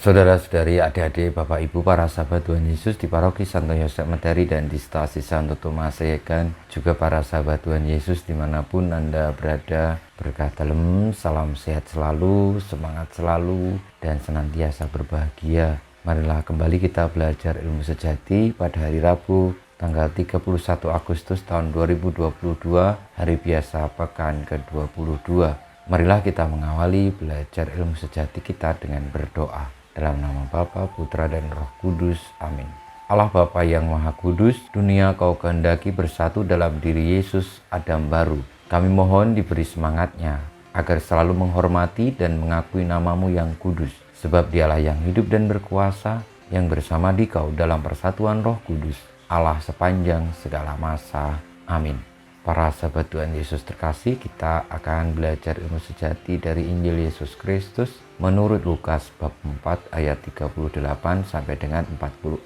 Saudara-saudari, adik-adik, Bapak Ibu, para sahabat Tuhan Yesus di Paroki Santo Yosef Medari dan di Stasi Santo Thomas Yegan, juga para sahabat Tuhan Yesus dimanapun Anda berada, berkah dalam, salam sehat selalu, semangat selalu, dan senantiasa berbahagia. Marilah kembali kita belajar ilmu sejati pada hari Rabu, tanggal 31 Agustus tahun 2022, hari biasa pekan ke-22. Marilah kita mengawali belajar ilmu sejati kita dengan berdoa. Dalam nama Bapa, Putra, dan Roh Kudus. Amin. Allah Bapa yang Maha Kudus, dunia Kau kehendaki bersatu dalam diri Yesus, Adam baru. Kami mohon diberi semangatnya, agar selalu menghormati dan mengakui nama-Mu yang kudus. Sebab Dialah yang hidup dan berkuasa, yang bersama di Kau dalam persatuan Roh Kudus, Allah sepanjang segala masa. Amin. Para sahabat Tuhan Yesus terkasih, kita akan belajar ilmu sejati dari Injil Yesus Kristus menurut Lukas bab 4 ayat 38 sampai dengan 44.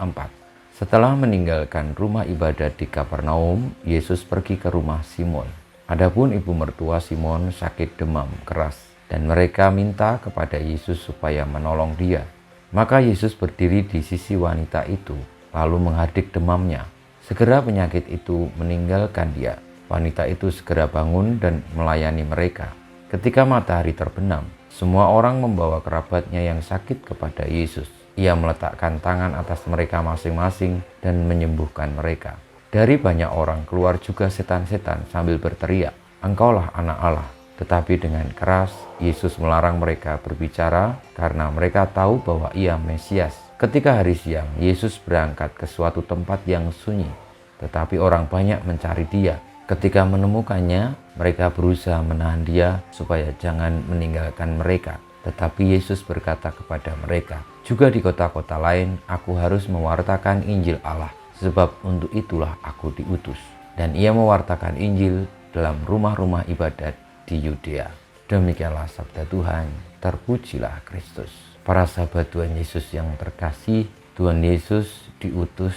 Setelah meninggalkan rumah ibadat di Kapernaum, Yesus pergi ke rumah Simon. Adapun ibu mertua Simon sakit demam keras, dan mereka minta kepada Yesus supaya menolong dia. Maka Yesus berdiri di sisi wanita itu, lalu menghardik demamnya. Segera penyakit itu meninggalkan dia. Wanita itu segera bangun dan melayani mereka. Ketika matahari terbenam, semua orang membawa kerabatnya yang sakit kepada Yesus. Ia meletakkan tangan atas mereka masing-masing dan menyembuhkan mereka. Dari banyak orang keluar juga setan-setan sambil berteriak, "Engkaulah Anak Allah." Tetapi dengan keras Yesus melarang mereka berbicara karena mereka tahu bahwa Ia Mesias. Ketika hari siang, Yesus berangkat ke suatu tempat yang sunyi, tetapi orang banyak mencari Dia. Ketika menemukannya, mereka berusaha menahan dia supaya jangan meninggalkan mereka. Tetapi Yesus berkata kepada mereka, "Juga di kota-kota lain aku harus mewartakan Injil Allah, sebab untuk itulah aku diutus." Dan ia mewartakan Injil dalam rumah-rumah ibadat di Yudea. Demikianlah sabda Tuhan, terpujilah Kristus. Para sahabat Tuhan Yesus yang terkasih, Tuhan Yesus diutus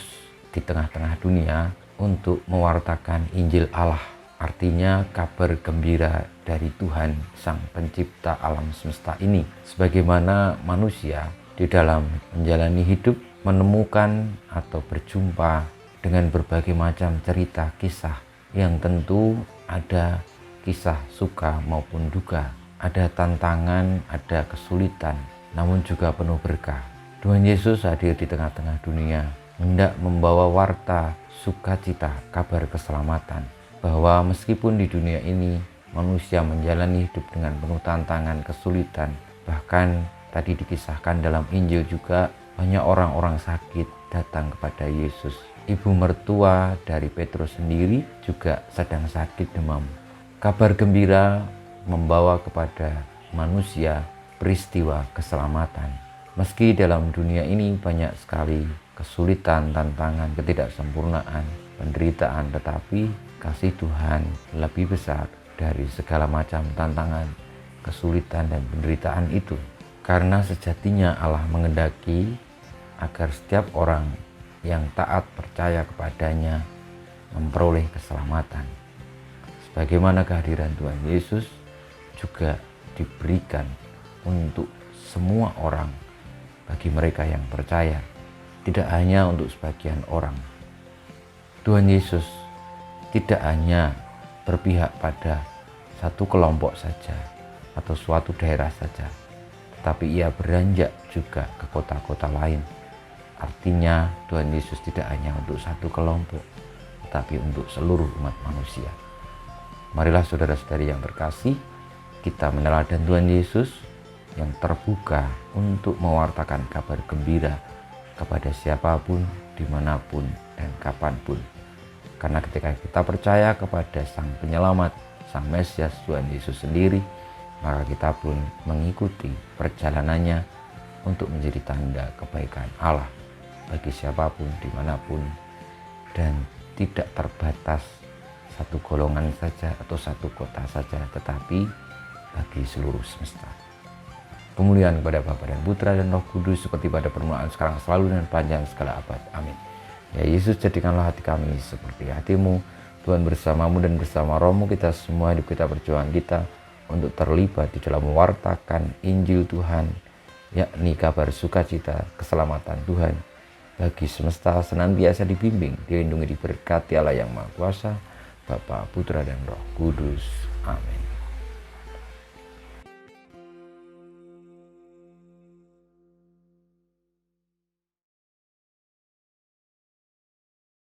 di tengah-tengah dunia untuk mewartakan Injil Allah, artinya kabar gembira dari Tuhan Sang Pencipta alam semesta ini. Sebagaimana manusia di dalam menjalani hidup menemukan atau berjumpa dengan berbagai macam cerita kisah yang tentu ada kisah suka maupun duka, ada tantangan, ada kesulitan, namun juga penuh berkah. Tuhan Yesus hadir di tengah-tengah dunia, hendak membawa warta sukacita, kabar keselamatan, bahwa meskipun di dunia ini manusia menjalani hidup dengan penuh tantangan, kesulitan, bahkan tadi dikisahkan dalam Injil juga banyak orang-orang sakit datang kepada Yesus. Ibu mertua dari Petrus sendiri juga sedang sakit demam. Kabar gembira membawa kepada manusia peristiwa keselamatan. Meski dalam dunia ini banyak sekali kesulitan, tantangan, ketidaksempurnaan, penderitaan, tetapi kasih Tuhan lebih besar dari segala macam tantangan, kesulitan, dan penderitaan itu. Karena sejatinya Allah menghendaki agar setiap orang yang taat percaya kepadanya memperoleh keselamatan. Sebagaimana kehadiran Tuhan Yesus juga diberikan untuk semua orang, bagi mereka yang percaya, tidak hanya untuk sebagian orang. Tuhan Yesus tidak hanya berpihak pada satu kelompok saja atau suatu daerah saja, tetapi ia beranjak juga ke kota-kota lain. Artinya Tuhan Yesus tidak hanya untuk satu kelompok, tetapi untuk seluruh umat manusia. Marilah saudara-saudari yang terkasih, kita meneladani Tuhan Yesus yang terbuka untuk mewartakan kabar gembira kepada siapapun, dimanapun, dan kapanpun. Karena ketika kita percaya kepada Sang Penyelamat, Sang Mesias Tuhan Yesus sendiri, maka kita pun mengikuti perjalanannya untuk menjadi tanda kebaikan Allah bagi siapapun, dimanapun, dan tidak terbatas satu golongan saja atau satu kota saja, tetapi bagi seluruh semesta. Kemuliaan kepada Bapa dan Putra dan Roh Kudus seperti pada permulaan, sekarang, selalu, dan panjang segala abad. Amin. Ya Yesus, jadikanlah hati kami seperti hati-Mu. Tuhan bersama-Mu dan bersama Roh-Mu, kita semua hidup kita, perjuangan kita untuk terlibat di dalam mewartakan Injil Tuhan yakni kabar sukacita keselamatan Tuhan bagi semesta, senantiasa dibimbing, dilindungi, diberkati Allah yang Maha Kuasa, Bapa, Putra, dan Roh Kudus. Amin.